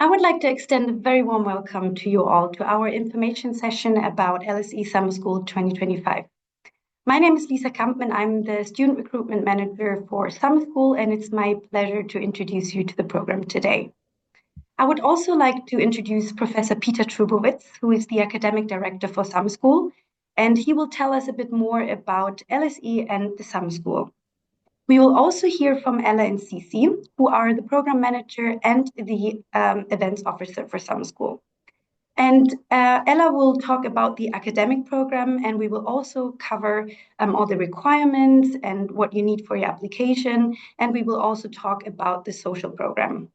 I would like to extend a very warm welcome to you all to our information session about LSE Summer School 2025. My name is Lisa Kampmann. I'm the Student Recruitment Manager for Summer School, and it's my pleasure to introduce you to the program today. I would also like to introduce Professor Peter Trubowitz, who is the Academic Director for Summer School, and he will tell us a bit more about LSE and the Summer School. We will also hear from Ella and Cici, who are the program manager and the events officer for Summer School. And Ella will talk about the academic program, and we will also cover all the requirements and what you need for your application. And we will also talk about the social program.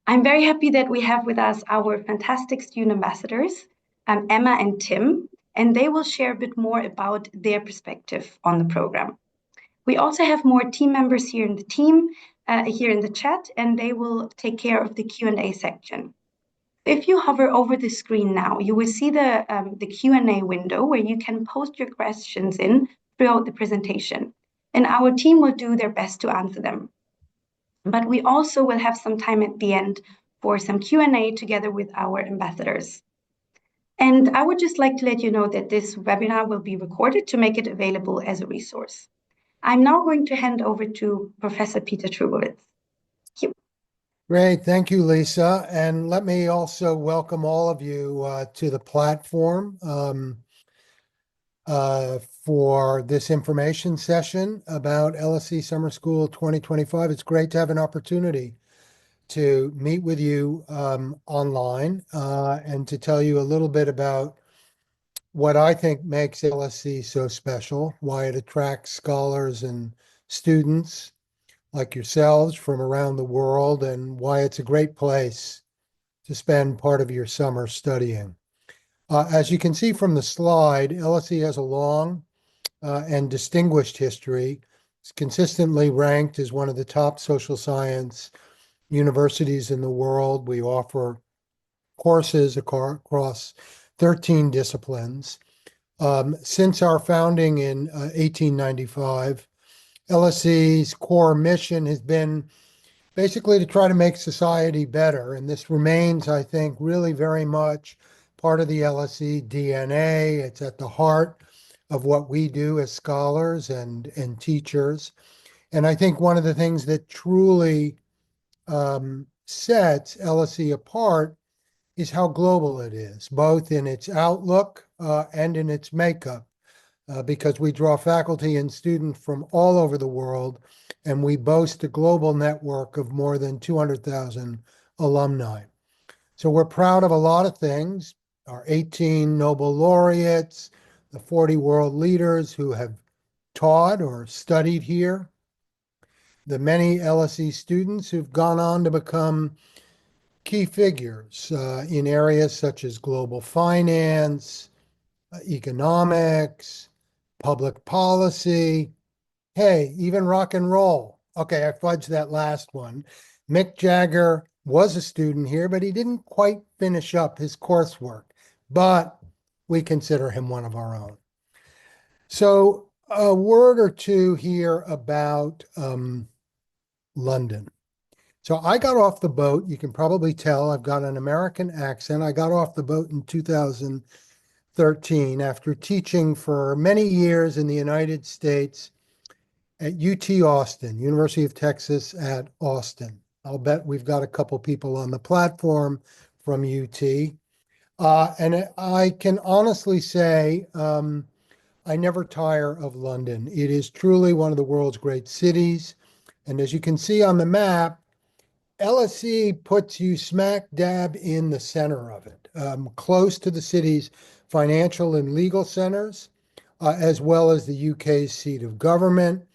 I'm very happy that we have with us our fantastic student ambassadors, Emma and Tim, and they will share a bit more about their perspective on the program. We also have more team members here in the team, here in the chat, and they will take care of the Q&A section. If you hover over the screen now, you will see the Q&A window where you can post your questions in throughout the presentation, and our team will do their best to answer them. But we also will have some time at the end for some Q&A together with our ambassadors. And I would just like to let you know that this webinar will be recorded to make it available as a resource. I'm now going to hand over to Professor Peter Trubowitz. Thank you. Great. Thank you, Lisa. And let me also welcome all of you to the platform for this information session about LSE Summer School 2025. It's great to have an opportunity to meet with you online and to tell you a little bit about what I think makes LSE so special, why it attracts scholars and students like yourselves from around the world, and why it's a great place to spend part of your summer studying. As you can see from the slide, LSE has a long and distinguished history. It's consistently ranked as one of the top social science universities in the world. We offer courses across 13 disciplines. Since our founding in 1895, LSE's core mission has been basically to try to make society better. And this remains, I think, really very much part of the LSE DNA. It's at the heart of what we do as scholars and teachers. And I think one of the things that truly sets LSE apart is how global it is, both in its outlook and in its makeup, because we draw faculty and students from all over the world, and we boast a global network of more than 200,000 alumni. So we're proud of a lot of things, our 18 Nobel laureates, the 40 world leaders who have taught or studied here, the many LSE students who've gone on to become key figures in areas such as global finance, economics, public policy, hey, even rock and roll. Okay, I fudged that last one. Mick Jagger was a student here, but he didn't quite finish up his coursework, but we consider him one of our own. So a word or two here about London. So I got off the boat. You can probably tell I've got an American accent. I got off the boat in 2013 after teaching for many years in the United States at UT Austin, University of Texas at Austin. I'll bet we've got a couple people on the platform from UT. And I can honestly say I never tire of London. It is truly one of the world's great cities. And as you can see on the map, LSE puts you smack dab in the center of it, close to the city's financial and legal centers, as well as the UK's seat of government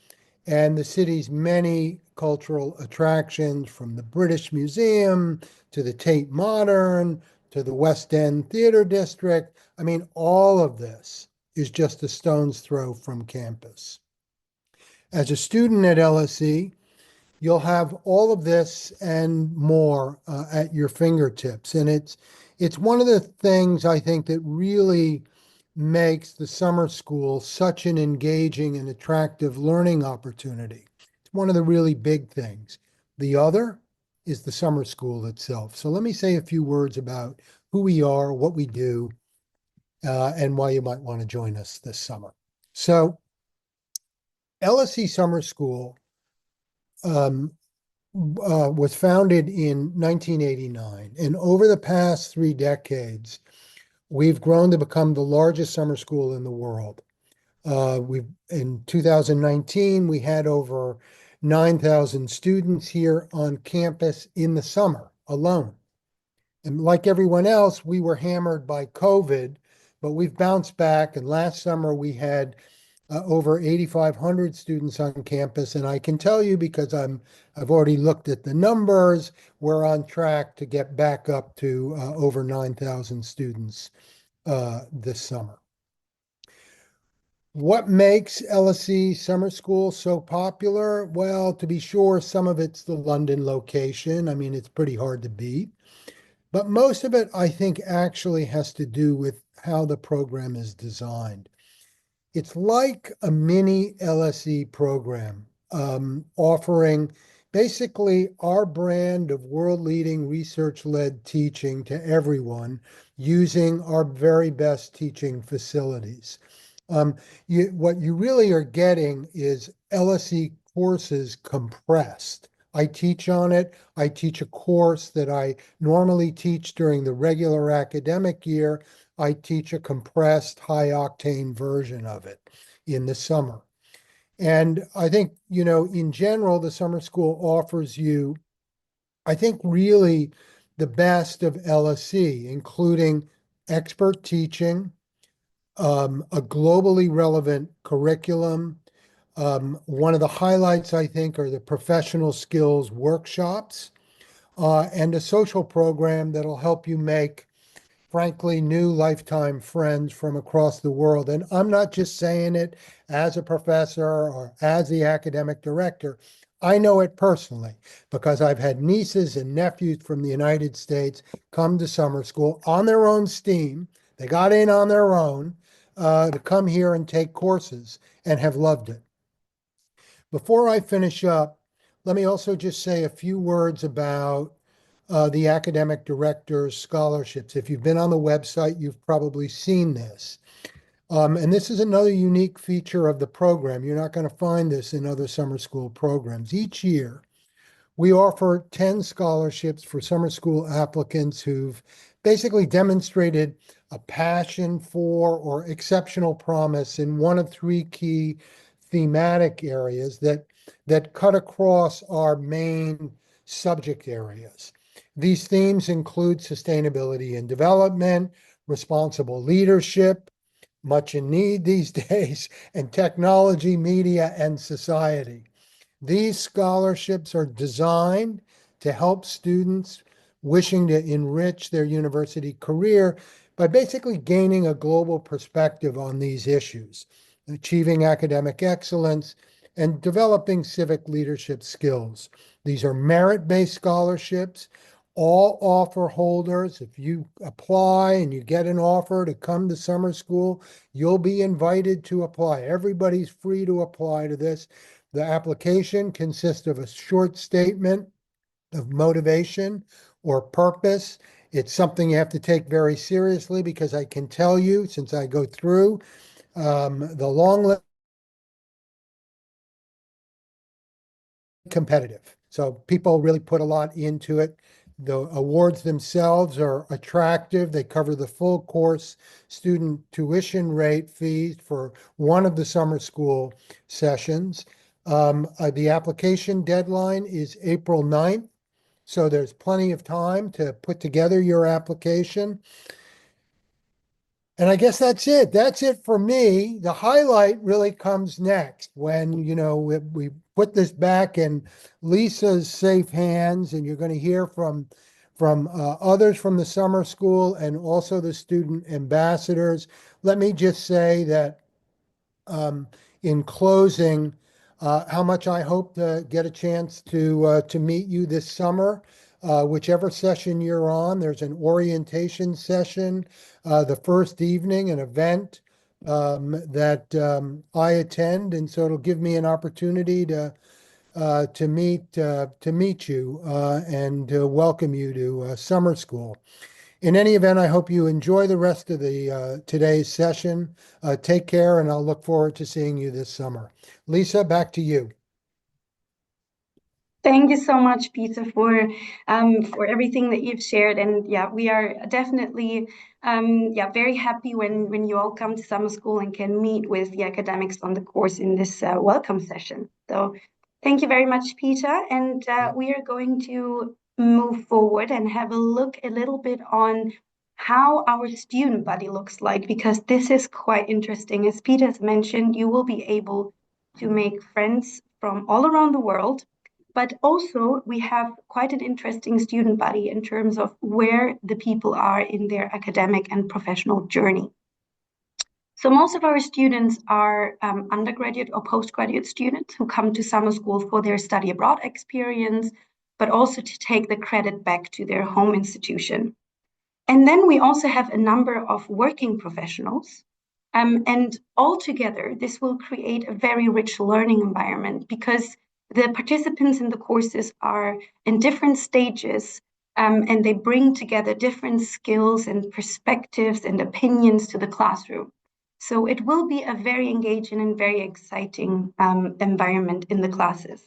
and the city's many cultural attractions, from the British Museum to the Tate Modern to the West End Theatre District. I mean, all of this is just a stone's throw from campus. As a student at LSE, you'll have all of this and more at your fingertips. And it's one of the things I think that really makes the summer school such an engaging and attractive learning opportunity. It's one of the really big things. The other is the summer school itself. So let me say a few words about who we are, what we do, and why you might want to join us this summer. So LSE Summer School um, was founded in 1989, and over the past 3 decades, we've grown to become the largest summer school in the world. In 2019, we had over 9,000 students here on campus in the summer alone. And like everyone else, we were hammered by COVID, but we've bounced back. And last summer, we had over 8,500 students on campus. And I can tell you, because I've already looked at the numbers, we're on track to get back up to over 9,000 students this summer. What makes LSE Summer School so popular? Well, to be sure, some of it's the London location. I mean, it's pretty hard to beat. But most of it, I think, actually has to do with how the program is designed. It's like a mini LSE program, offering basically our brand of world-leading research-led teaching to everyone using our very best teaching facilities. What you really are getting is LSE courses compressed. I teach on it. I teach a course that I normally teach during the regular academic year. I teach a compressed high octane version of it in the summer. And I think, in general, the summer school offers you, I think, really the best of LSE, including expert teaching, a globally relevant curriculum. One of the highlights, I think, are the professional skills workshops and a social program that'll help you make, frankly, new lifetime friends from across the world. And I'm not just saying it as a professor or as the academic director. I know it personally because I've had nieces and nephews from the United States come to summer school on their own steam. They got in on their own to come here and take courses and have loved it. Before I finish up, let me also just say a few words about the academic director's scholarships. If you've been on the website, you've probably seen this. And this is another unique feature of the program. You're not going to find this in other summer school programs. Each year, we offer 10 scholarships for summer school applicants who've basically demonstrated a passion for or exceptional promise in one of three key thematic areas that cut across our main subject areas. These themes include sustainability and development, responsible leadership, much in need these days, and technology, media, and society. These scholarships are designed to help students wishing to enrich their university career by basically gaining a global perspective on these issues, achieving academic excellence, and developing civic leadership skills. These are merit-based scholarships. All offer holders, if you apply and you get an offer to come to summer school, you'll be invited to apply. Everybody's free to apply to this. The application consists of a short statement of motivation or purpose. It's something you have to take very seriously because I can tell you, since I go through the long list, competitive. So people really put a lot into it. The awards themselves are attractive. They cover the full course student tuition rate fees for one of the summer school sessions. The application deadline is April 9th, so there's plenty of time to put together your application. And I guess that's it. That's it for me. The highlight really comes next when, we put this back in Lisa's safe hands, and you're going to hear from others from the summer school and also the student ambassadors. Let me just say that in closing, how much I hope to get a chance to meet you this summer. Whichever session you're on, there's an orientation session the first evening, an event that I attend, and so it'll give me an opportunity to to meet you and welcome you to summer school. In any event, I hope you enjoy the rest of the today's session. Take care, and I'll look forward to seeing you this summer. Lisa, back to you. Thank you so much, Peter, for everything that you've shared. And yeah, we are definitely very happy when you all come to summer school and can meet with the academics on the course in this welcome session. So thank you very much, Peter. And we are going to move forward and have a look a little bit on how our student body looks like, because this is quite interesting. As Peter has mentioned, you will be able to make friends from all around the world. But also, we have quite an interesting student body in terms of where the people are in their academic and professional journey. So most of our students are undergraduate or postgraduate students who come to summer school for their study abroad experience, but also to take the credit back to their home institution. And then we also have a number of working professionals. And altogether, this will create a very rich learning environment because the participants in the courses are in different stages, and they bring together different skills and perspectives and opinions to the classroom. So it will be a very engaging and very exciting environment in the classes.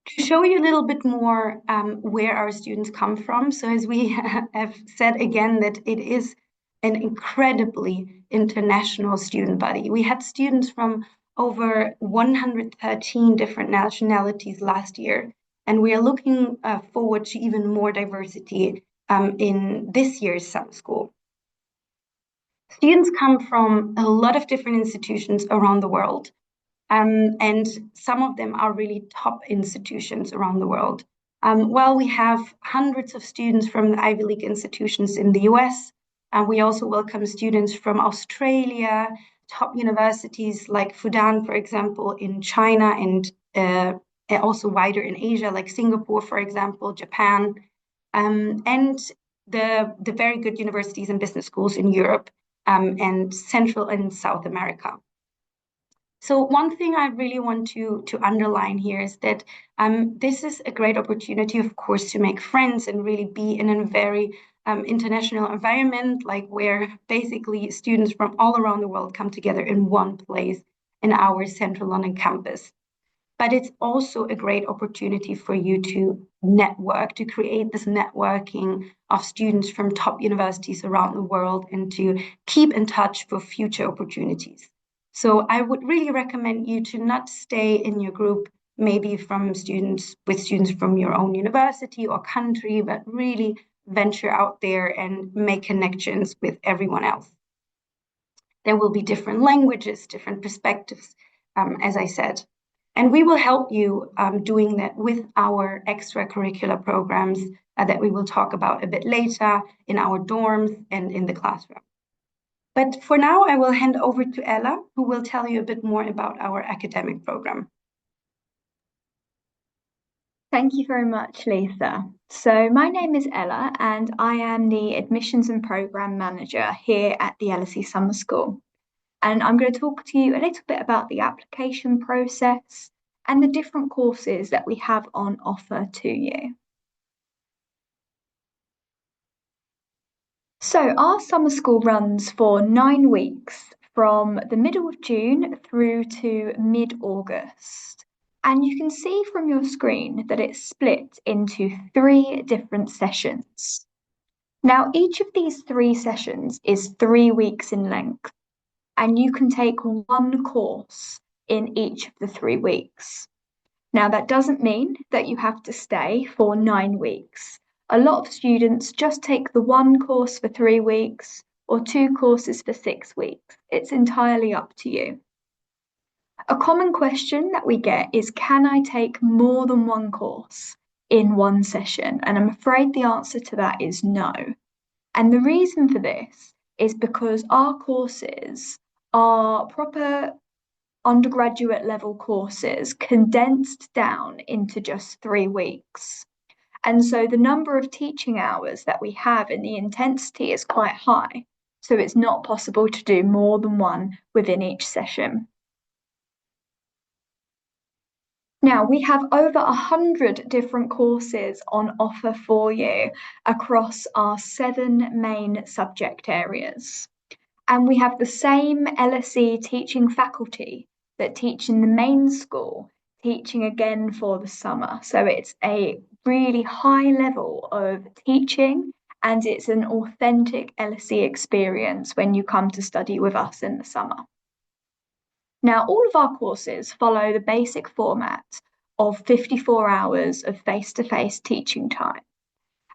To show you a little bit more where our students come from, so as we have said again, that it is an incredibly international student body. We had students from over 113 different nationalities last year, and we are looking forward to even more diversity in this year's summer school. Students come from a lot of different institutions around the world. And some of them are really top institutions around the world. While we have hundreds of students from the Ivy League institutions in the US, we also welcome students from Australia, top universities like Fudan, for example, in China, and also wider in Asia, like Singapore, for example, Japan, and the very good universities and business schools in Europe, and Central and South America. So one thing I really want to underline here is that this is a great opportunity, of course, to make friends and really be in a very international environment, like where basically students from all around the world come together in one place in our Central London campus. But it's also a great opportunity for you to network, to create this networking of students from top universities around the world and to keep in touch for future opportunities. So I would really recommend you to not stay in your group, maybe from students from your own university or country, but really venture out there and make connections with everyone else. There will be different languages, different perspectives, as I said. And we will help you doing that with our extracurricular programs that we will talk about a bit later in our dorms and in the classroom. But for now, I will hand over to Ella, who will tell you a bit more about our academic program. Thank you very much, Lisa. So my name is Ella, and I am the Admissions and Programme Manager here at the LSE Summer School. And I'm going to talk to you a little bit about the application process and the different courses that we have on offer to you. So our summer school runs for 9 weeks from the middle of June through to mid-August. And you can see from your screen that it's split into 3 different sessions. Now, each of these 3 sessions is 3 weeks in length, and you can take 1 course in each of the 3 weeks. Now, that doesn't mean that you have to stay for 9 weeks. A lot of students just take the 1 course for 3 weeks or 2 courses for 6 weeks. It's entirely up to you. A common question that we get is, can I take more than 1 course in 1 session? And I'm afraid the answer to that is no. And the reason for this is because our courses are proper undergraduate level courses condensed down into just 3 weeks. And so the number of teaching hours that we have and the intensity is quite high. So it's not possible to do more than 1 within each session. Now, we have over 100 different courses on offer for you across our 7 main subject areas. And we have the same LSE teaching faculty that teach in the main school, teaching again for the summer. So it's a really high level of teaching, and it's an authentic LSE experience when you come to study with us in the summer. Now, all of our courses follow the basic format of 54 hours of face-to-face teaching time.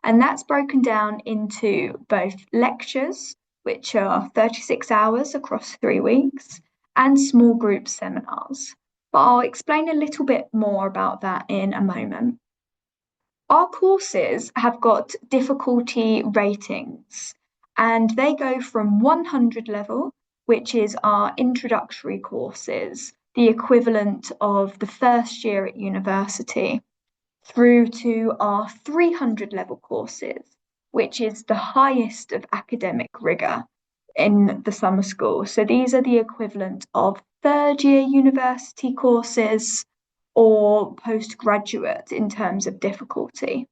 And that's broken down into both lectures, which are 36 hours across 3 weeks, and small group seminars. But I'll explain a little bit more about that in a moment. Our courses have got difficulty ratings, and they go from 100 level, which is our introductory courses, the equivalent of the first year at university, through to our 300 level courses, which is the highest of academic rigor in the summer school. So these are the equivalent of third year university courses or postgraduate in terms of difficulty.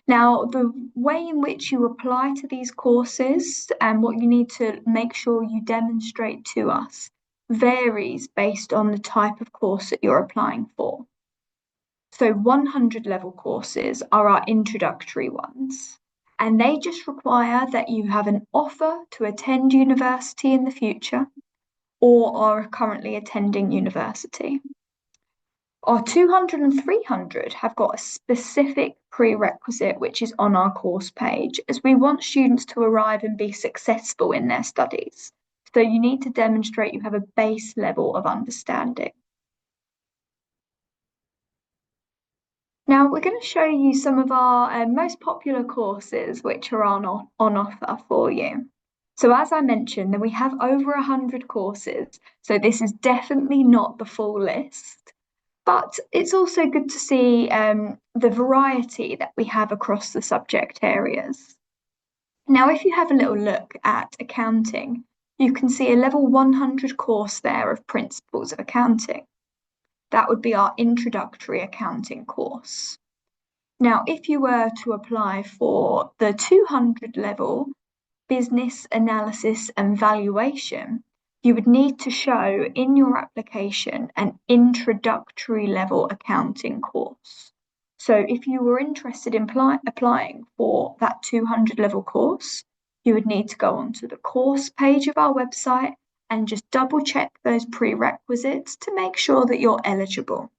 Now, the way in which you apply to these courses and what you need to make sure you demonstrate to us varies based on the type of course that you're applying for. So 100 level courses are our introductory ones, and they just require that you have an offer to attend university in the future or are currently attending university. Our 200 and 300 have got a specific prerequisite which is on our course page, as we want students to arrive and be successful in their studies. So you need to demonstrate you have a base level of understanding. Now we're going to show you some of our most popular courses which are on offer for you. So as I mentioned, then we have over 100 courses, so this is definitely not the full list. But it's also good to see the variety that we have across the subject areas. Now, if you have a little look at accounting, you can see a level 100 course there of Principles of Accounting. That would be our introductory accounting course. Now, if you were to apply for the 200 level Business Analysis and Valuation, you would need to show in your application an introductory level accounting course. So if you were interested in applying for that 200 level course, you would need to go onto the course page of our website and just double check those prerequisites to make sure that you're eligible.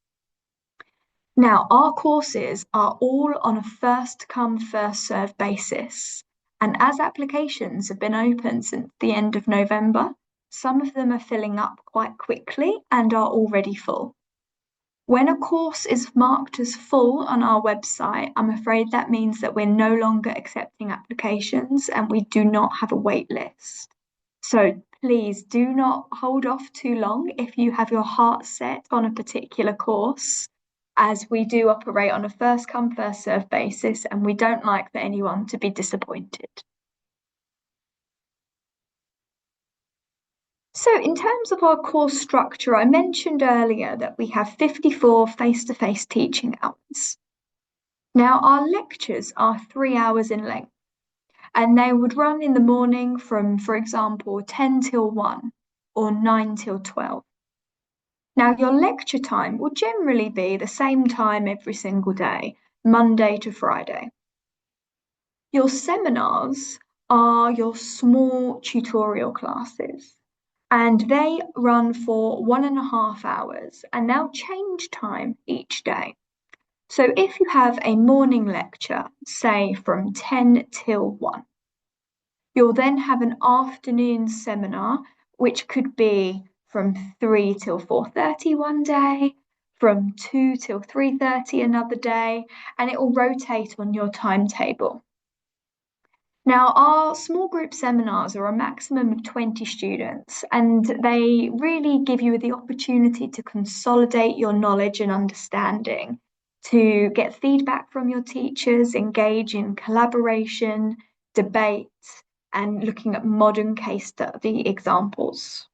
Now, our courses are all on a first come, first served basis. And as applications have been open since the end of November, some of them are filling up quite quickly and are already full. When a course is marked as full on our website, I'm afraid that means that we're no longer accepting applications and we do not have a wait list. So please do not hold off too long if you have your heart set on a particular course, as we do operate on a first come, first served basis, and we don't like for anyone to be disappointed. So in terms of our course structure, I mentioned earlier that we have 54 face-to-face teaching hours. Now, our lectures are 3 hours in length, and they would run in the morning from, for example, 10 till 1 or 9 till 12. Now, your lecture time will generally be the same time every single day, Monday to Friday. Your seminars are your small tutorial classes, and they run for 1.5 hours, and they'll change time each day. So if you have a morning lecture, say from 10 till 1, you'll then have an afternoon seminar, which could be from 3 till 4:30 one day, from 2 till 3:30 another day, and it will rotate on your timetable. Now, our small group seminars are a maximum of 20 students, and they really give you the opportunity to consolidate your knowledge and understanding, to get feedback from your teachers, engage in collaboration, debate, and looking at modern case study examples.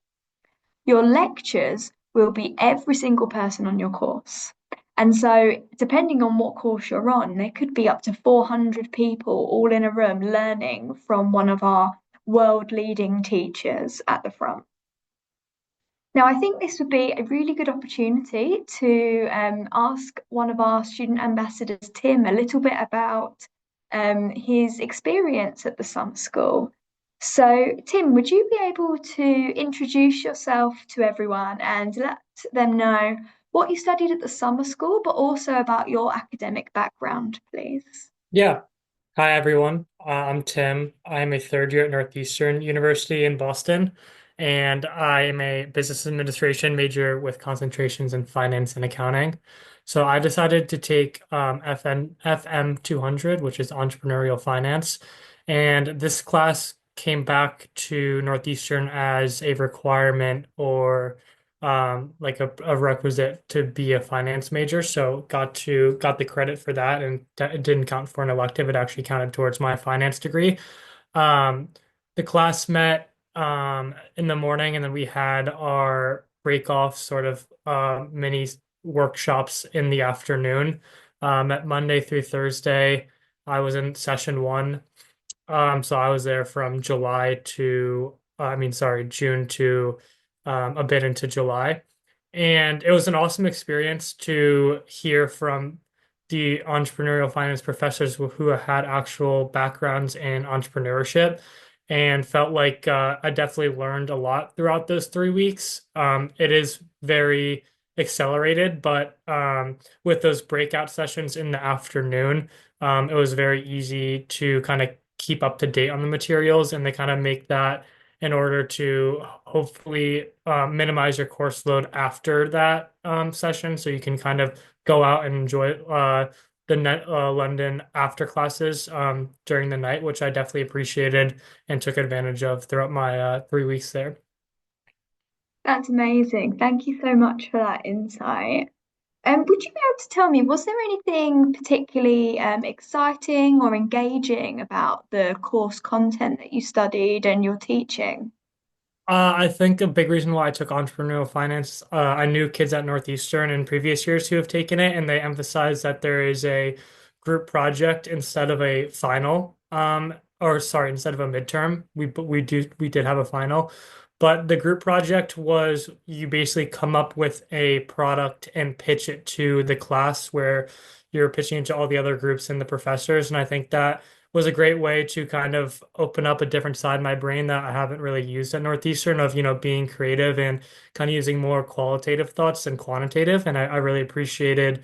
Your lectures will be every single person on your course. And so, depending on what course you're on, there could be up to 400 people all in a room learning from one of our world leading teachers at the front. Now, I think this would be a really good opportunity to ask one of our student ambassadors, Tim, a little bit about his experience at the summer school. So, Tim, would you be able to introduce yourself to everyone and let them know what you studied at the summer school, but also about your academic background, please? Yeah. Hi, everyone. I'm Tim. I'm a third year at Northeastern University in Boston, and I am a business administration major with concentrations in finance and accounting. So I decided to take FM 200, which is entrepreneurial finance. And this class came back to Northeastern as a requirement or like a requisite to be a finance major. So got the credit for that, and it didn't count for an elective. It actually counted towards my finance degree. Um, the class met in the morning, and then we had our break off sort of mini workshops in the afternoon. At Monday through Thursday, I was in session one. So I was there from June to a bit into July. And it was an awesome experience to hear from the entrepreneurial finance professors who had actual backgrounds in entrepreneurship, and felt like I definitely learned a lot throughout those 3 weeks. It is very accelerated, but with those breakout sessions in the afternoon, it was very easy to kind of keep up to date on the materials, and they kind of make that in order to hopefully minimize your course load after that session, so you can kind of go out and enjoy London after classes during the night, which I definitely appreciated and took advantage of throughout my 3 weeks there. That's amazing. Thank you so much for that insight. Would you be able to tell me, was there anything particularly exciting or engaging about the course content that you studied and your teaching? I think a big reason why I took entrepreneurial finance, I knew kids at Northeastern in previous years who have taken it, and they emphasize that there is a group project instead of a final, or sorry, instead of a midterm. We did have a final, but the group project was you basically come up with a product and pitch it to the class where you're pitching it to all the other groups and the professors, and I think that was a great way to kind of open up a different side of my brain that I haven't really used at Northeastern of, being creative and kind of using more qualitative thoughts than quantitative. And I really appreciated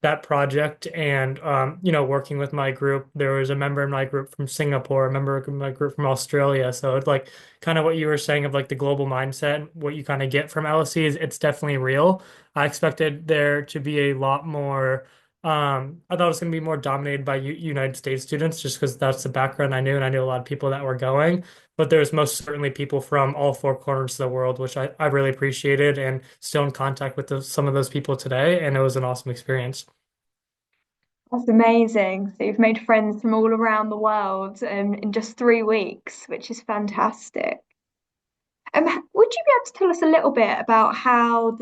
that project and, working with my group. There was a member in my group from Singapore, a member of my group from Australia. So it's like kind of what you were saying of like the global mindset, what you kind of get from LSE is it's definitely real. I expected there to be a lot more I thought it was going to be more dominated by U United States students just because that's the background I knew, and I knew a lot of people that were going. But there's most certainly people from all four corners of the world, which I really appreciated, and still in contact with some of those people today. And it was an awesome experience. That's amazing. So you've made friends from all around the world in just 3 weeks, which is fantastic. Would you be able to tell us a little bit about how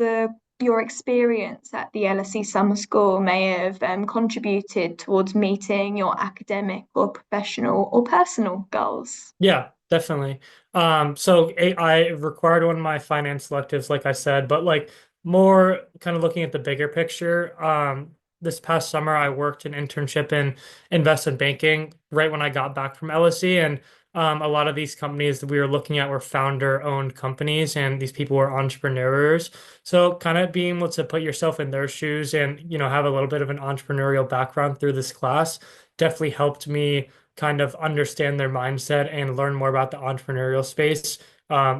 your experience at the LSE Summer School may have contributed towards meeting your academic or professional or personal goals? Yeah, definitely. So I required one of my finance electives, like I said, but like more kind of looking at the bigger picture. This past summer, I worked an internship in investment banking right when I got back from LSE, and a lot of these companies that we were looking at were founder-owned companies, and these people were entrepreneurs. So kind of being able to put yourself in their shoes and have a little bit of an entrepreneurial background through this class definitely helped me kind of understand their mindset and learn more about the entrepreneurial space,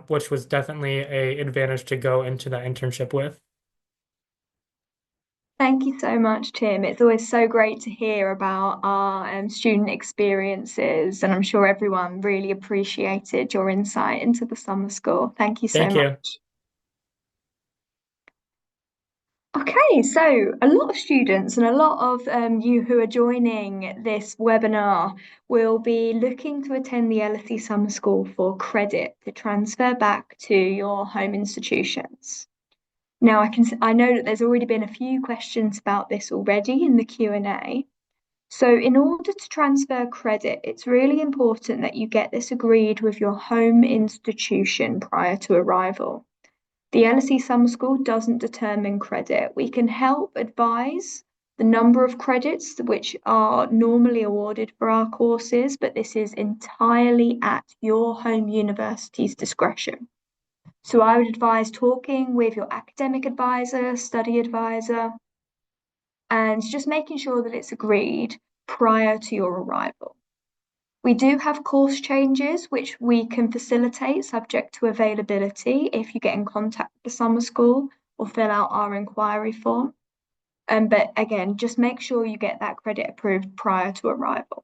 which was definitely a advantage to go into that internship with. Thank you so much, Tim. It's always so great to hear about our student experiences, and I'm sure everyone really appreciated your insight into the summer school. Thank you so Thank you. much. Okay, so a lot of students and a lot of you who are joining this webinar will be looking to attend the LSE Summer School for credit to transfer back to your home institutions. Now, I know that there's already been a few questions about this already in the Q&A. So in order to transfer credit, it's really important that you get this agreed with your home institution prior to arrival. The LSE Summer School doesn't determine credit. We can help advise the number of credits which are normally awarded for our courses, but this is entirely at your home university's discretion. So I would advise talking with your academic advisor, study advisor, and just making sure that it's agreed prior to your arrival. We do have course changes which we can facilitate subject to availability if you get in contact with the summer school or fill out our inquiry form. But again, just make sure you get that credit approved prior to arrival.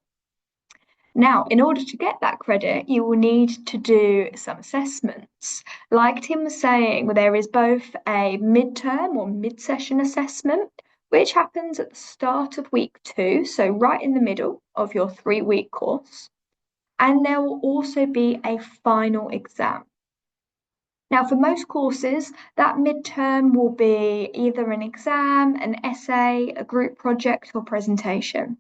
Now, in order to get that credit, you will need to do some assessments. Like Tim was saying, there is both a midterm or mid-session assessment, which happens at the start of week 2, so right in the middle of your 3-week course. And there will also be a final exam. Now, for most courses, that midterm will be either an exam, an essay, a group project, or presentation.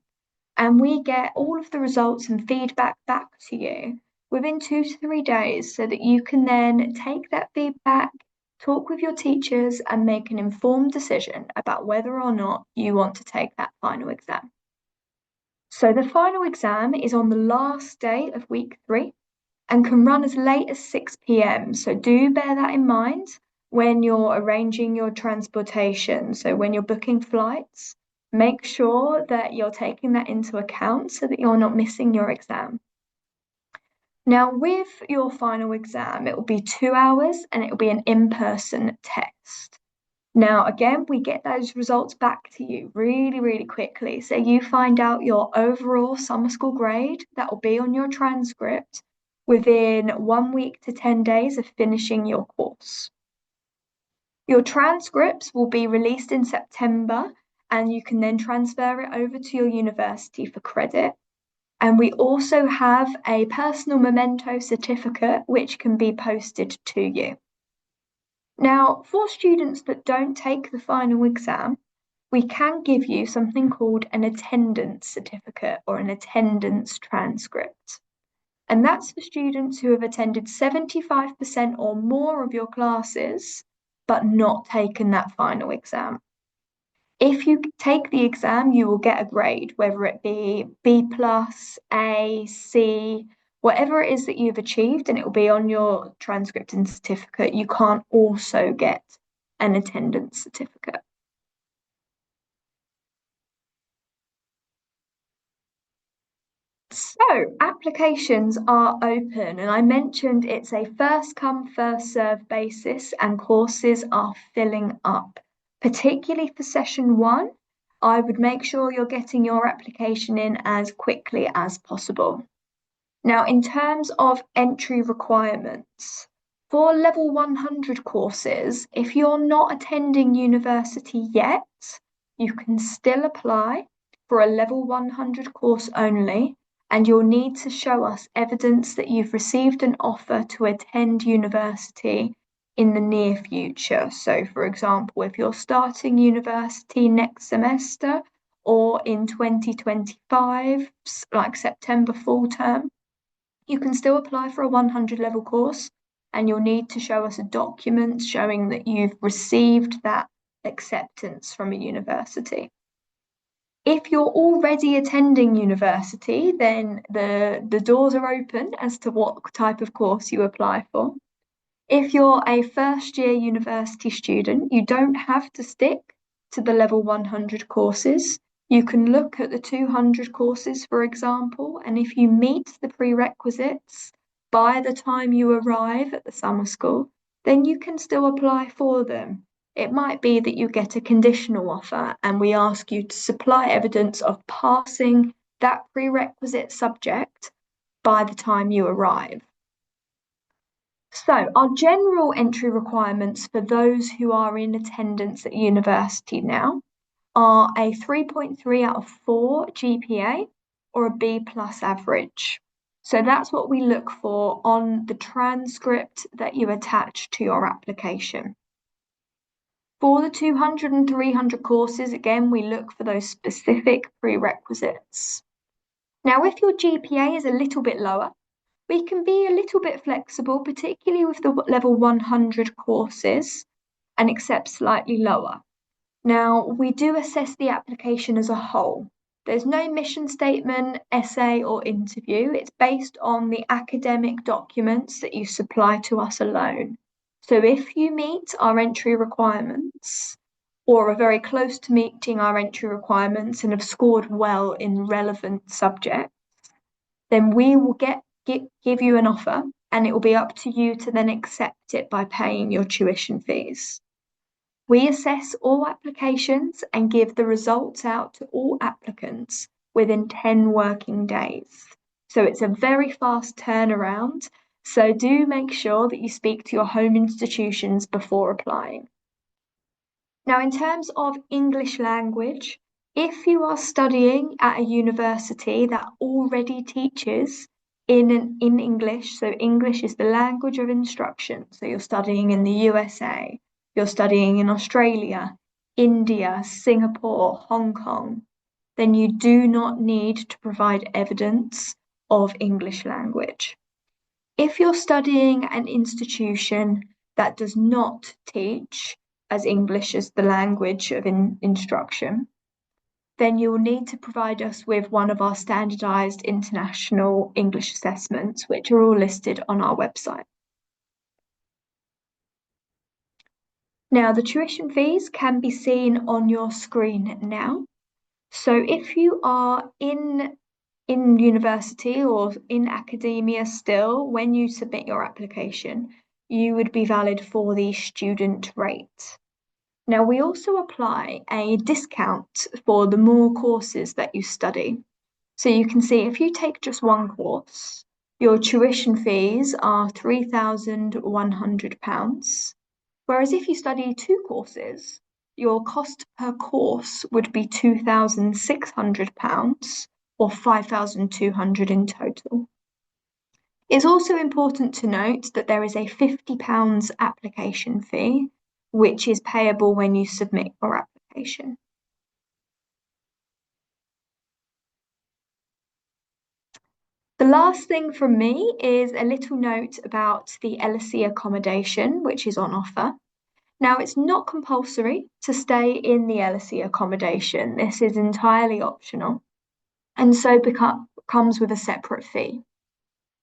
And we get all of the results and feedback back to you within 2 to 3 days so that you can then take that feedback, talk with your teachers, and make an informed decision about whether or not you want to take that final exam. So the final exam is on the last day of week 3 and can run as late as 6 p.m. So do bear that in mind when you're arranging your transportation. So when you're booking flights, make sure that you're taking that into account so that you're not missing your exam. Now, with your final exam, it will be 2 hours and it will be an in-person test. Now, again, we get those results back to you really, really quickly. So you find out your overall summer school grade that will be on your transcript within 1 week to 10 days of finishing your course. Your transcripts will be released in September, and you can then transfer it over to your university for credit. And we also have a personal memento certificate, which can be posted to you. Now, for students that don't take the final exam, we can give you something called an attendance certificate or an attendance transcript. And that's for students who have attended 75% or more of your classes, but not taken that final exam. If you take the exam, you will get a grade, whether it be B+, A, C, whatever it is that you've achieved, and it will be on your transcript and certificate. You can't also get an attendance certificate. So applications are open, and I mentioned it's a first come, first serve basis, and courses are filling up. Particularly for session 1, I would make sure you're getting your application in as quickly as possible. Now, in terms of entry requirements, for level 100 courses, if you're not attending university yet, you can still apply for a level 100 course only, and you'll need to show us evidence that you've received an offer to attend university in the near future. So, for example, if you're starting university next semester or in 2025, like September full term, you can still apply for a 100 level course, and you'll need to show us a document showing that you've received that acceptance from a university. If you're already attending university, then the doors are open as to what type of course you apply for. If you're a first year university student, you don't have to stick to the level 100 courses. You can look at the 200 courses, for example, and if you meet the prerequisites by the time you arrive at the summer school, then you can still apply for them. It might be that you get a conditional offer and we ask you to supply evidence of passing that prerequisite subject by the time you arrive. So our general entry requirements for those who are in attendance at university now are a 3.3 out of 4 GPA or a B+ average. So that's what we look for on the transcript that you attach to your application. For the 200 and 300 courses, again, we look for those specific prerequisites. Now, if your GPA is a little bit lower, we can be a little bit flexible, particularly with the level 100 courses, and accept slightly lower. Now, we do assess the application as a whole. There's no mission statement, essay, or interview. It's based on the academic documents that you supply to us alone. So if you meet our entry requirements, or are very close to meeting our entry requirements and have scored well in relevant subjects, then we will give you an offer, and it will be up to you to then accept it by paying your tuition fees. We assess all applications and give the results out to all applicants within 10 working days. So it's a very fast turnaround. So do make sure that you speak to your home institutions before applying. Now, in terms of English language, if you are studying at a university that already teaches in English, so English is the language of instruction, so you're studying in the USA, you're studying in Australia, India, Singapore, Hong Kong, then you do not need to provide evidence of English language. If you're studying at an institution that does not teach as English as the language of instruction, then you'll need to provide us with one of our standardized international English assessments, which are all listed on our website. Now, the tuition fees can be seen on your screen now. So if you are in university or in academia still, when you submit your application, you would be valid for the student rate. Now, we also apply a discount for the more courses that you study. So you can see if you take just one course, your tuition fees are £3,100. Whereas if you study two courses, your cost per course would be £2,600 or £5,200 in total. It's also important to note that there is a £50 application fee, which is payable when you submit your application. The last thing from me is a little note about the LSE accommodation, which is on offer. Now, it's not compulsory to stay in the LSE accommodation. This is entirely optional, and so comes with a separate fee.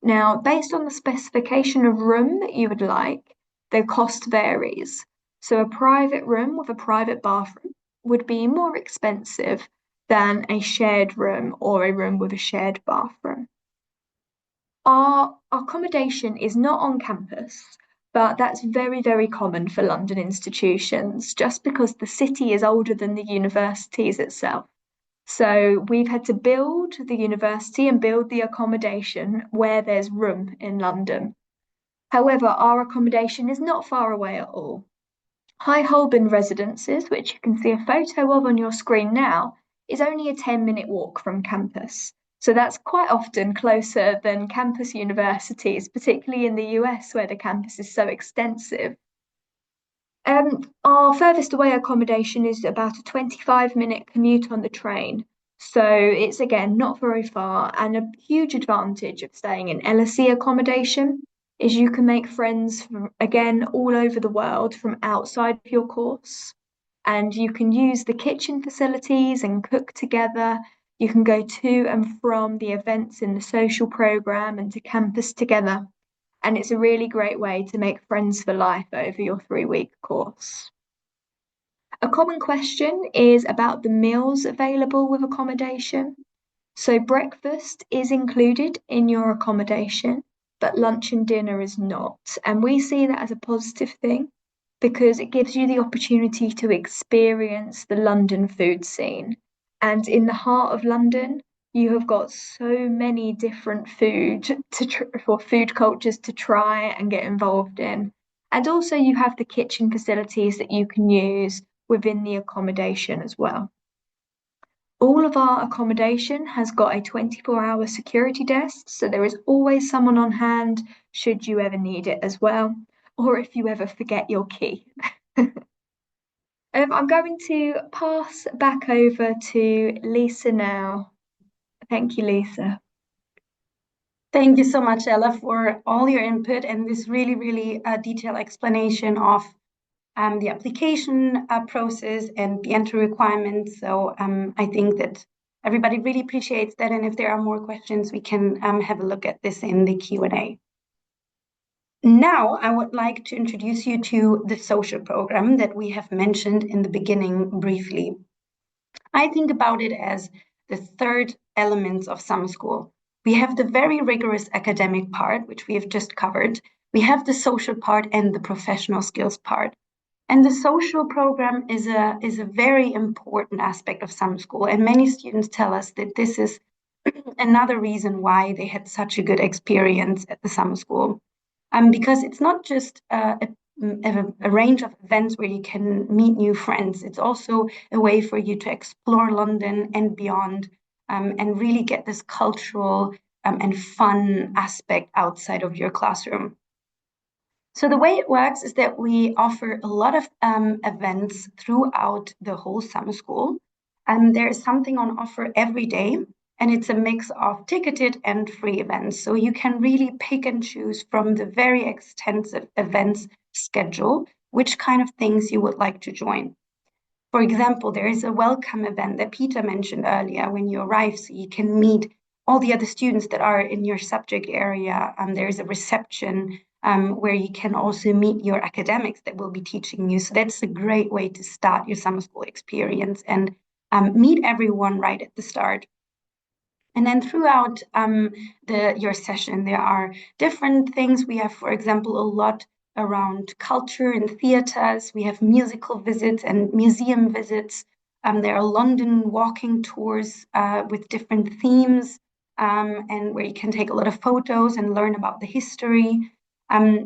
Now, based on the specification of room that you would like, the cost varies. So a private room with a private bathroom would be more expensive than a shared room or a room with a shared bathroom. Our accommodation is not on campus, but that's very, very common for London institutions, just because the city is older than the universities itself. So we've had to build the university and build the accommodation where there's room in London. However, our accommodation is not far away at all. High Holborn Residences, which you can see a photo of on your screen now, is only a 10-minute walk from campus. So that's quite often closer than campus universities, particularly in the US where the campus is so extensive. Our furthest away accommodation is about a 25-minute commute on the train. So it's again not very far, and a huge advantage of staying in LSE accommodation is you can make friends from, again, all over the world from outside of your course. And you can use the kitchen facilities and cook together. You can go to and from the events in the social program and to campus together. And it's a really great way to make friends for life over your 3-week course. A common question is about the meals available with accommodation. So breakfast is included in your accommodation, but lunch and dinner is not. And we see that as a positive thing because it gives you the opportunity to experience the London food scene. And in the heart of London, you have got so many different food cultures to try and get involved in. And also you have the kitchen facilities that you can use within the accommodation as well. All of our accommodation has got a 24-hour security desk, so there is always someone on hand should you ever need it as well, or if you ever forget your key. I'm going to pass back over to Lisa now. Thank you, Lisa. Thank you so much, Ella, for all your input and this really, really detailed explanation of the application process and the entry requirements. So I think that everybody really appreciates that. And if there are more questions, we can have a look at this in the Q&A. Now, I would like to introduce you to the social program that we have mentioned in the beginning briefly. I think about it as the third element of summer school. We have the very rigorous academic part, which we have just covered. We have the social part and the professional skills part. And the social program is a very important aspect of summer school. And many students tell us that this is another reason why they had such a good experience at the summer school. Because it's not just a range of events where you can meet new friends. It's also a way for you to explore London and beyond, and really get this cultural and fun aspect outside of your classroom. So the way it works is that we offer a lot of events throughout the whole summer school. And there is something on offer every day, and it's a mix of ticketed and free events. So you can really pick and choose from the very extensive events schedule which kind of things you would like to join. For example, there is a welcome event that Peter mentioned earlier when you arrive, so you can meet all the other students that are in your subject area. There is a reception where you can also meet your academics that will be teaching you. So that's a great way to start your summer school experience and meet everyone right at the start. And then throughout your session, there are different things. We have, for example, a lot around culture and theaters. We have musical visits and museum visits. There are London walking tours with different themes, and where you can take a lot of photos and learn about the history.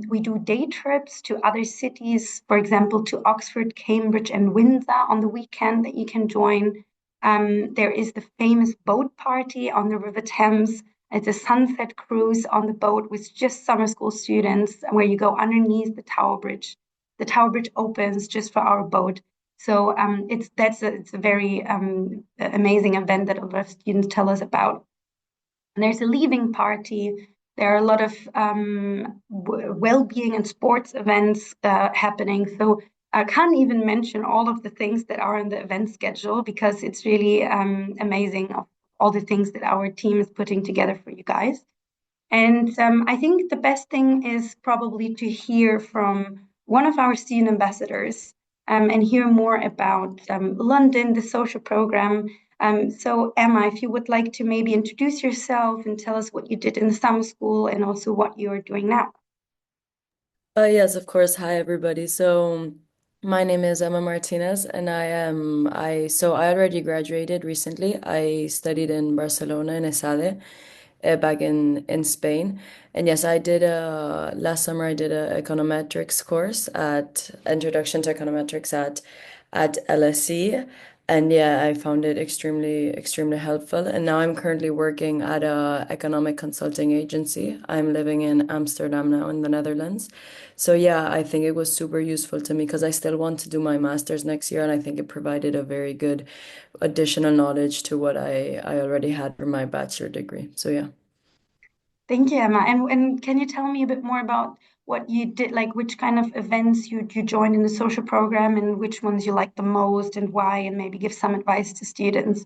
We do day trips to other cities, for example, to Oxford, Cambridge, and Windsor on the weekend that you can join. There is the famous boat party on the River Thames. It's a sunset cruise on the boat with just summer school students, where you go underneath the Tower Bridge. The Tower Bridge opens just for our boat. So it's a very amazing event that a lot of students tell us about. And there's a leaving party. There are a lot of well-being and sports events happening. So I can't even mention all of the things that are in the event schedule because it's really amazing of all the things that our team is putting together for you guys. And I think the best thing is probably to hear from one of our student ambassadors and hear more about London, the social program. So Emma, if you would like to maybe introduce yourself and tell us what you did in the summer school and also what you're doing now. Yes, of course. Hi, everybody. So my name is Emma Martinez, and I already graduated recently. I studied in Barcelona in ESADE, back in Spain. And yes, I did last summer I did a econometrics course at Introduction to Econometrics at LSE. And yeah, I found it extremely helpful. And now I'm currently working at a economic consulting agency. I'm living in Amsterdam now in the Netherlands. So yeah, I think it was super useful to me because I still want to do my master's next year, and I think it provided a very good additional knowledge to what I already had for my bachelor degree. So yeah. Thank you, Emma. And can you tell me a bit more about what you did, like which kind of events you joined in the social program and which ones you liked the most and why, and maybe give some advice to students?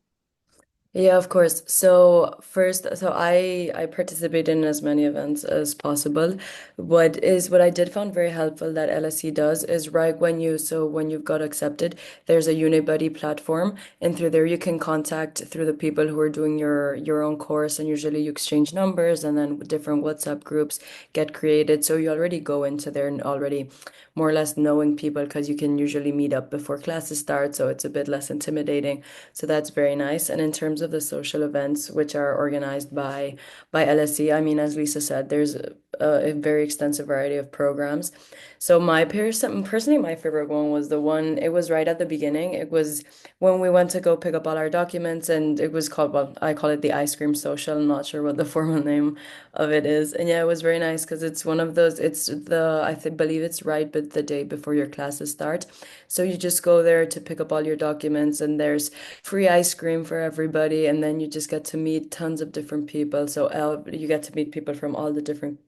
Yeah, of course. So first, I participate in as many events as possible. What I did found very helpful that LSE does is right when you've got accepted, there's a Unibuddy platform, and through there you can contact through the people who are doing your own course, and usually you exchange numbers, and then different WhatsApp groups get created. So you already go into there and already more or less knowing people because you can usually meet up before classes start, so it's a bit less intimidating. So that's very nice. And in terms of the social events which are organized by LSE. I mean, as Lisa said, there's a very extensive variety of programs. So personally, my favorite one was the one, it was right at the beginning. It was when we went to go pick up all our documents, and it was called, well, I call it the ice cream social. I'm not sure what the formal name of it is. And yeah, it was very nice because it's one of those, it's the, believe it's right, but the day before your classes start. So you just go there to pick up all your documents, and there's free ice cream for everybody. And then you just get to meet tons of different people. So you get to meet people from all the different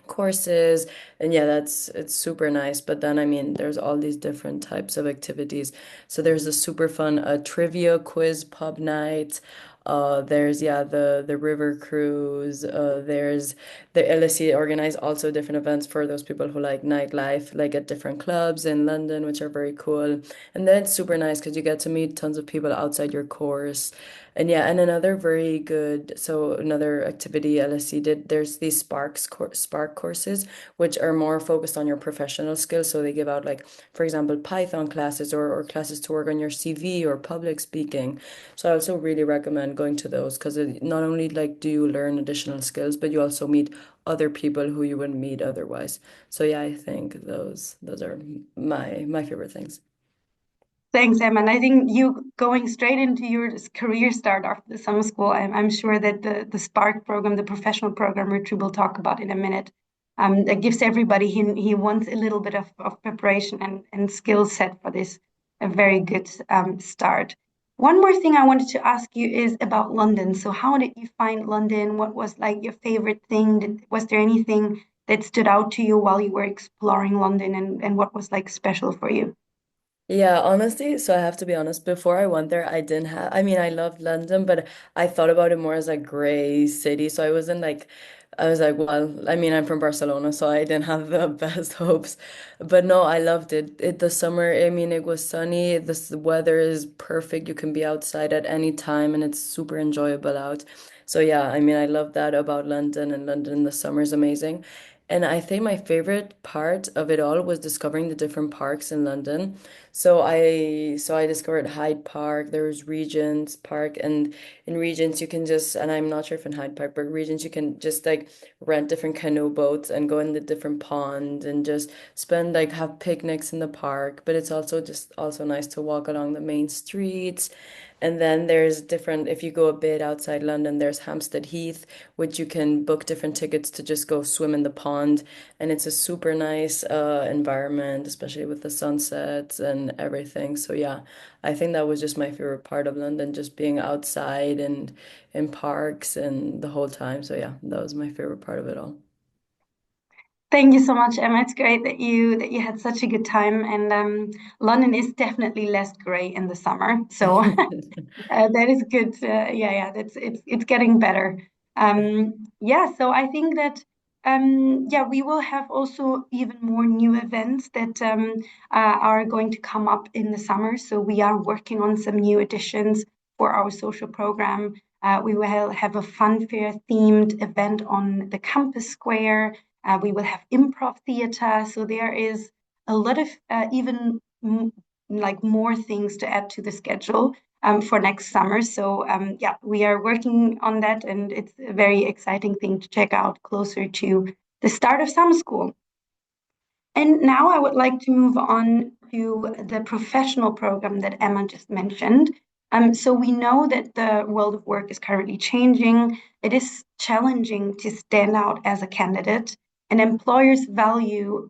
courses, and yeah, it's super nice. But then I mean, there's all these different types of activities. So there's a super fun trivia quiz pub night. There's, yeah, the river cruise. There's the LSE organize also different events for those people who like nightlife, like at different clubs in London, which are very cool. And then it's super nice because you get to meet tons of people outside your course. And yeah, and another very good, so another activity LSE did, there's these Spark courses, which are more focused on your professional skills. So they give out, like, for example, Python classes, or classes to work on your CV or public speaking. So I also really recommend going to those because not only like do you learn additional skills, but you also meet other people who you wouldn't meet otherwise. So yeah, I think those are my favorite things. Thanks, Emma. And I think you going straight into your career start after the summer school, I'm sure that the Spark program, the professional program, which we will talk about in a minute, that gives everybody he wants a little bit of preparation and skill set for this, a very good start. One more thing I wanted to ask you is about London. So how did you find London? What was like your favorite thing? Was there anything that stood out to you while you were exploring London, and what was like special for you? Yeah, honestly, so I have to be honest, before I went there, I didn't have, I mean, I loved London, but I thought about it more as a gray city. So I wasn't like, I was like, well, I mean, I'm from Barcelona, so I didn't have the best hopes. But no, I loved it. The summer, I mean, it was sunny. The weather is perfect. You can be outside at any time, and it's super enjoyable out. So yeah, I mean, I love that about London, and London in the summer is amazing. And I think my favorite part of it all was discovering the different parks in London. So I discovered Hyde Park, there was Regent's Park, and in Regent's you can just, and I'm not sure if in Hyde Park, but Regent's you can just like rent different canoe boats and go in the different ponds and just spend, like, have picnics in the park. But it's also just also nice to walk along the main streets. And then there's different, if you go a bit outside London, there's Hampstead Heath, which you can book different tickets to just go swim in the pond. And it's a super nice environment, especially with the sunsets and everything. So yeah, I think that was just my favorite part of London, just being outside and in parks and the whole time. So yeah, that was my favorite part of it all. Thank you so much, Emma. It's great that you had such a good time. And London is definitely less gray in the summer, so that is good. Yeah, that's it's getting better. Yeah, so I think that yeah, we will have also even more new events that are going to come up in the summer. So we are working on some new additions for our social program. We will have a fun fair themed event on the campus square. We will have improv theater. So there is a lot of even like more things to add to the schedule for next summer. So yeah, we are working on that, and it's a very exciting thing to check out closer to the start of summer school. And now I would like to move on to the professional program that Emma just mentioned. So we know that the world of work is currently changing. It is challenging to stand out as a candidate, and employers value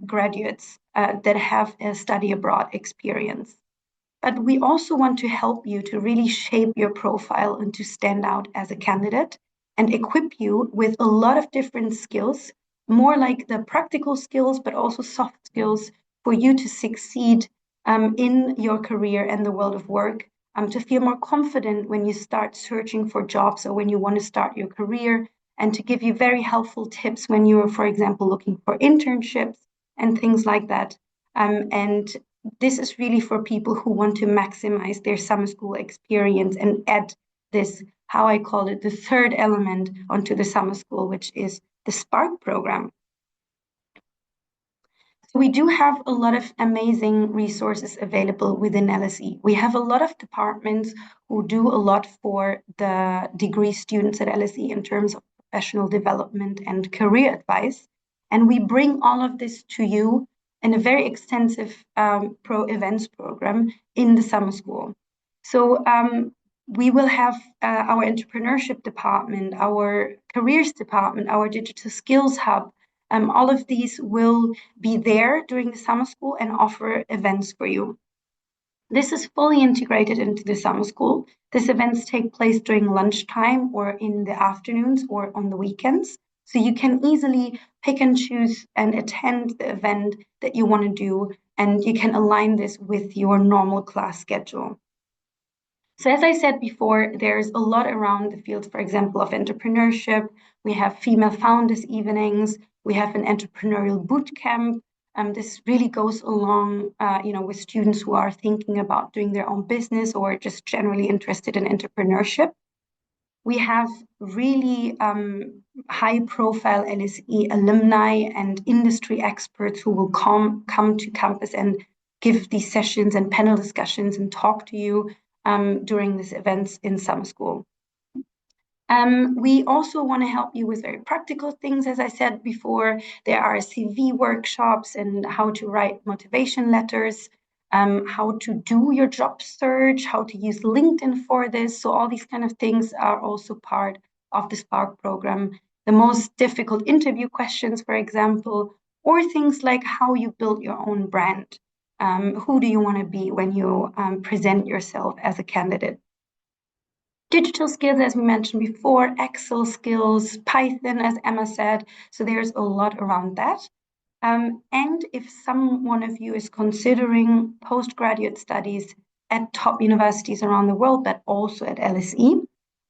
graduates that have a study abroad experience. But we also want to help you to really shape your profile and to stand out as a candidate and equip you with a lot of different skills, more like the practical skills, but also soft skills for you to succeed in your career and the world of work, to feel more confident when you start searching for jobs or when you want to start your career, and to give you very helpful tips when you're, for example, looking for internships and things like that. And this is really for people who want to maximize their summer school experience and add this, how I call it, the third element onto the summer school, which is the Spark program. So we do have a lot of amazing resources available within LSE. We have a lot of departments who do a lot for the degree students at LSE in terms of professional development and career advice. And we bring all of this to you in a very extensive pro events program in the summer school. So we will have our entrepreneurship department, our careers department, our digital skills hub. All of these will be there during the summer school and offer events for you. This is fully integrated into the summer school. These events take place during lunchtime or in the afternoons or on the weekends. So you can easily pick and choose and attend the event that you want to do, and you can align this with your normal class schedule. So as I said before, there's a lot around the field, for example, of entrepreneurship. We have female founders evenings. We have an entrepreneurial boot camp. This really goes along, with students who are thinking about doing their own business or just generally interested in entrepreneurship. We have really high-profile LSE alumni and industry experts who will come to campus and give these sessions and panel discussions and talk to you during these events in summer school. We also want to help you with very practical things. As I said before, there are CV workshops and how to write motivation letters, how to do your job search, how to use LinkedIn for this. So all these kind of things are also part of the Spark program. The most difficult interview questions, for example, or things like how you build your own brand. Who do you want to be when you present yourself as a candidate? Digital skills, as we mentioned before, Excel skills, Python, as Emma said. So there's a lot around that. And if someone of you is considering postgraduate studies at top universities around the world, but also at LSE,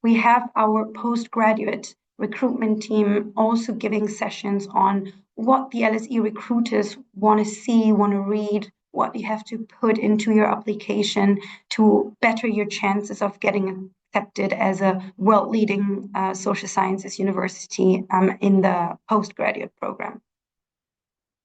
we have our postgraduate recruitment team also giving sessions on what the LSE recruiters want to see, want to read, what you have to put into your application to better your chances of getting accepted as a world-leading social sciences university in the postgraduate program.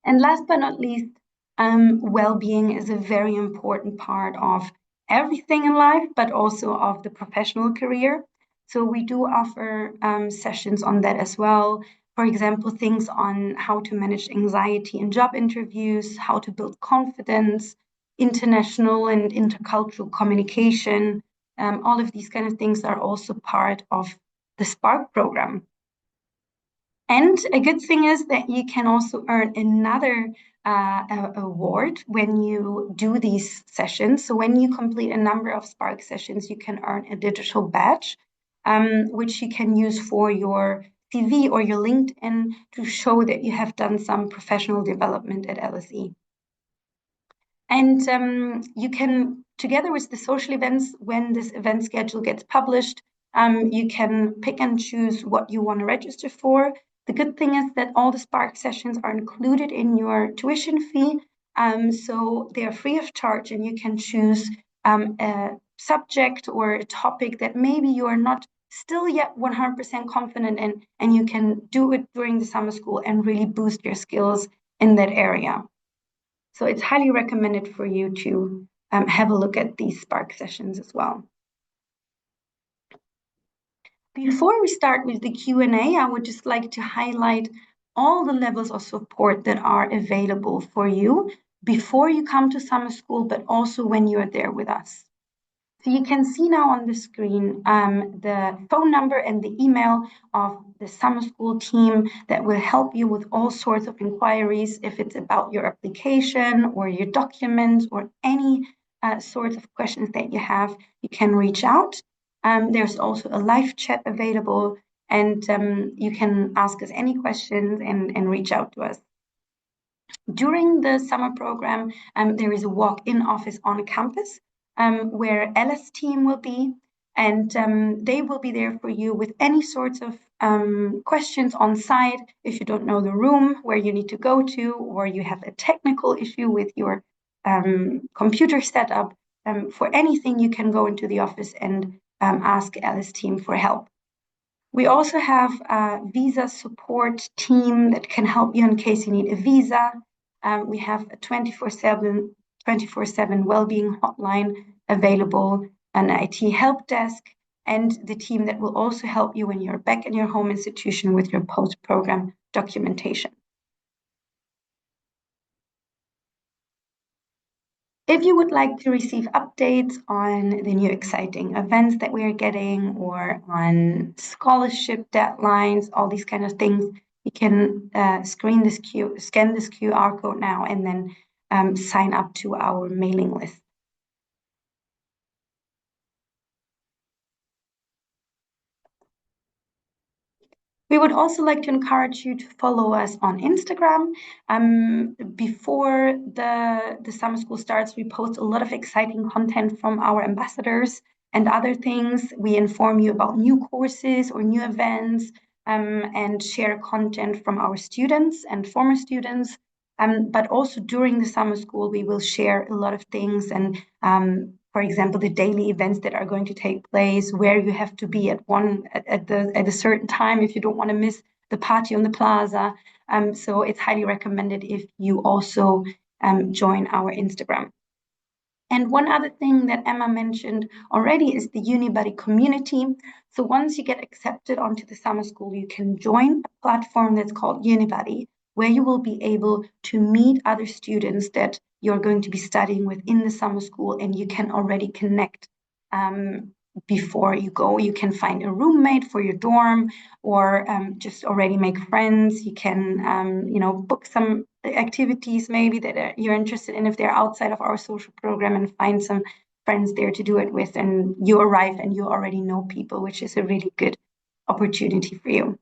And last but not least, well-being is a very important part of everything in life, but also of the professional career. So we do offer sessions on that as well. For example, things on how to manage anxiety in job interviews, how to build confidence, international and intercultural communication. All of these kind of things are also part of the Spark program. And a good thing is that you can also earn another award when you do these sessions. So when you complete a number of Spark sessions, you can earn a digital badge, which you can use for your CV or your LinkedIn to show that you have done some professional development at LSE. And you can, together with the social events, when this event schedule gets published, you can pick and choose what you want to register for. The good thing is that all the Spark sessions are included in your tuition fee, so they are free of charge, and you can choose a subject or a topic that maybe you are not still yet 100% confident in, and you can do it during the summer school and really boost your skills in that area. So it's highly recommended for you to have a look at these Spark sessions as well. Before we start with the Q&A, I would just like to highlight all the levels of support that are available for you before you come to summer school, but also when you're there with us. So you can see now on the screen the phone number and the email of the summer school team that will help you with all sorts of inquiries, if it's about your application or your documents or any sorts of questions that you have, you can reach out. There's also a live chat available, and you can ask us any questions and reach out to us. During the summer program, there is a walk-in office on campus where LS team will be, and they will be there for you with any sorts of questions on site. If you don't know the room where you need to go to, or you have a technical issue with your computer setup, for anything you can go into the office and ask LS team for help. We also have a visa support team that can help you in case you need a visa. We have a 24/7 well-being hotline available, an IT help desk, and the team that will also help you when you're back in your home institution with your post-program documentation. If you would like to receive updates on the new exciting events that we are getting or on scholarship deadlines, all these kind of things, you can scan this QR code now and then sign up to our mailing list. We would also like to encourage you to follow us on Instagram. Before the summer school starts, we post a lot of exciting content from our ambassadors and other things. We inform you about new courses or new events and share content from our students and former students. But also during the summer school, we will share a lot of things and for example, the daily events that are going to take place, where you have to be at a certain time if you don't want to miss the party on the plaza. So it's highly recommended if you also join our Instagram. And one other thing that Emma mentioned already is the UniBuddy community. So once you get accepted onto the summer school, you can join a platform that's called UniBuddy, where you will be able to meet other students that you're going to be studying with in the summer school, and you can already connect before you go. You can find a roommate for your dorm or just already make friends. You can, book some activities maybe that you're interested in if they're outside of our social program and find some friends there to do it with. And you arrive and you already know people, which is a really good opportunity for you.